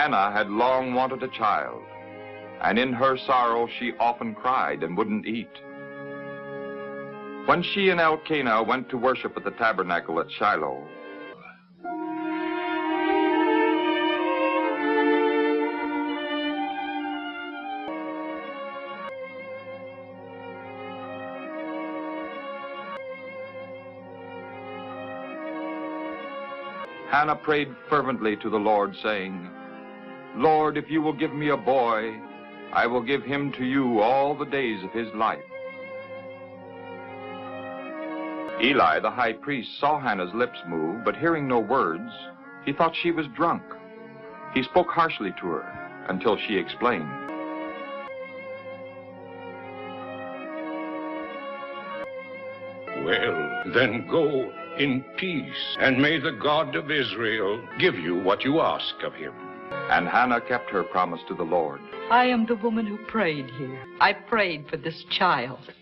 Hannah had long wanted a child, and in her sorrow she often cried and wouldn't eat. When she and Elkanah went to worship at the tabernacle at Shiloh, Hannah prayed fervently to the Lord, saying, "Lord, if you will give me a boy, I will give him to you all the days of his life." Eli, the high priest, saw Hannah's lips move, but hearing no words, he thought she was drunk. He spoke harshly to her until she explained. Well, then go in peace, and may the God of Israel give you what you ask of him. And Hannah kept her promise to the Lord. I am the woman who prayed here. I prayed for this child,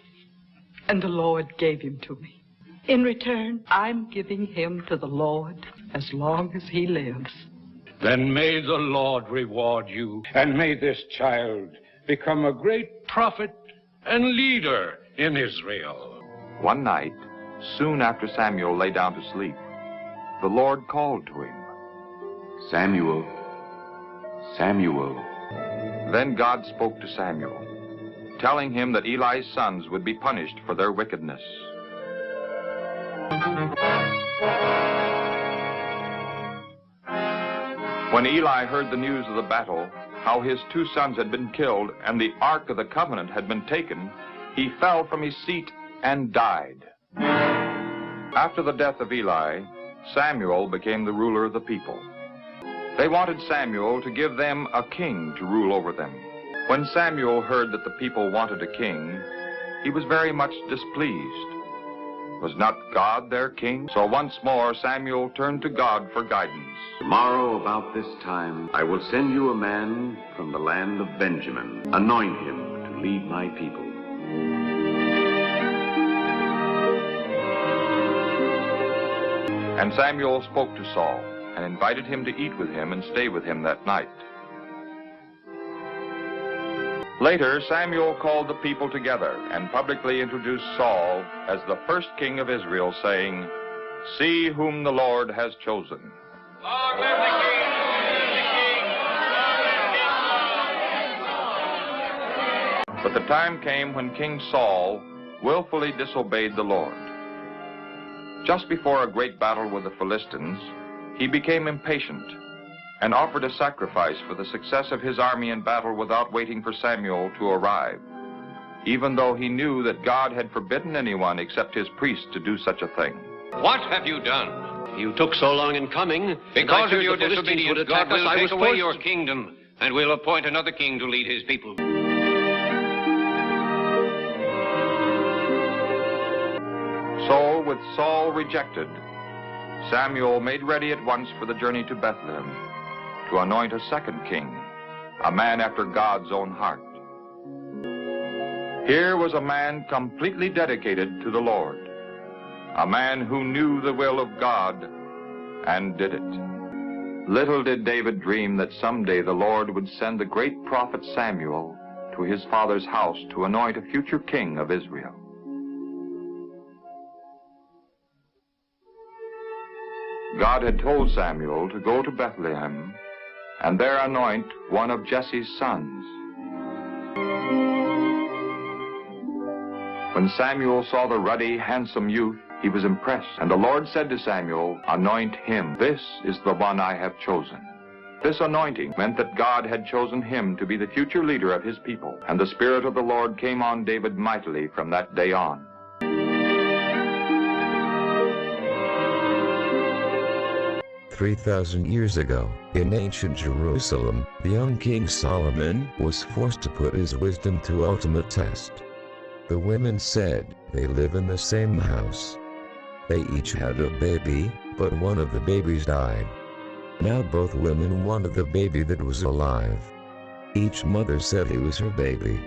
and the Lord gave him to me. In return, I'm giving him to the Lord as long as he lives. Then may the Lord reward you, and may this child become a great prophet and leader in Israel. One night, soon after Samuel lay down to sleep, the Lord called to him, "Samuel, Samuel." Then God spoke to Samuel, telling him that Eli's sons would be punished for their wickedness. When Eli heard the news of the battle, how his 2 sons had been killed and the Ark of the Covenant had been taken, he fell from his seat and died. After the death of Eli, Samuel became the ruler of the people. They wanted Samuel to give them a king to rule over them. When Samuel heard that the people wanted a king, he was very much displeased. Was not God their king? So once more Samuel turned to God for guidance. "Tomorrow about this time, I will send you a man from the land of Benjamin. Anoint him to lead my people." And Samuel spoke to Saul and invited him to eat with him and stay with him that night. Later, Samuel called the people together and publicly introduced Saul as the first king of Israel, saying, "See whom the Lord has chosen." Long live the king! But the time came when King Saul willfully disobeyed the Lord. Just before a great battle with the Philistines, he became impatient and offered a sacrifice for the success of his army in battle without waiting for Samuel to arrive, even though he knew that God had forbidden anyone except his priests to do such a thing. What have you done? You took so long in coming. Because of your disobedience, God will take away your kingdom, and will appoint another king to lead his people. So, with Saul rejected, Samuel made ready at once for the journey to Bethlehem to anoint a second king, a man after God's own heart. Here was a man completely dedicated to the Lord, a man who knew the will of God and did it. Little did David dream that someday the Lord would send the great prophet Samuel to his father's house to anoint a future king of Israel. God had told Samuel to go to Bethlehem and there anoint one of Jesse's sons. When Samuel saw the ruddy, handsome youth, he was impressed, and the Lord said to Samuel, "Anoint him. This is the one I have chosen." This anointing meant that God had chosen him to be the future leader of his people, and the Spirit of the Lord came on David mightily from that day on. 3,000 years ago, in ancient Jerusalem, the young King Solomon was forced to put his wisdom to ultimate test. The women said they live in the same house. They each had a baby, but one of the babies died. Now both women wanted the baby that was alive. Each mother said he was her baby.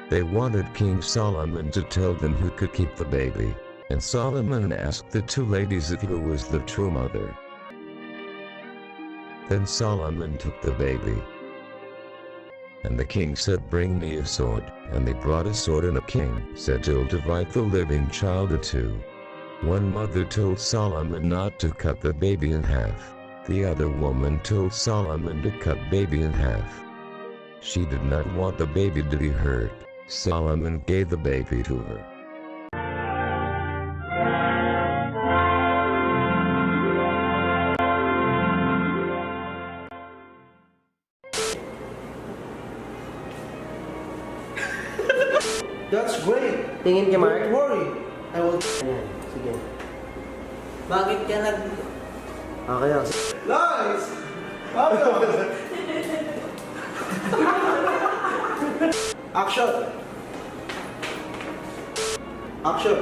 They wanted King Solomon to tell them who could keep the baby, and Solomon asked the 2 ladies if who was the true mother. Then Solomon took the baby. And the king said, "Bring me a sword." And they brought a sword, and the king said, "You'll divide the living child in two." One mother told Solomon not to cut the baby in half. The other woman told Solomon to cut baby in half. She did not want the baby to be hurt. Solomon gave the baby to her. That's great. Tingin ka, Mark? Don't worry. I will... Ayan, sige. Bakit ka Okay lang. Nice! Action! Action!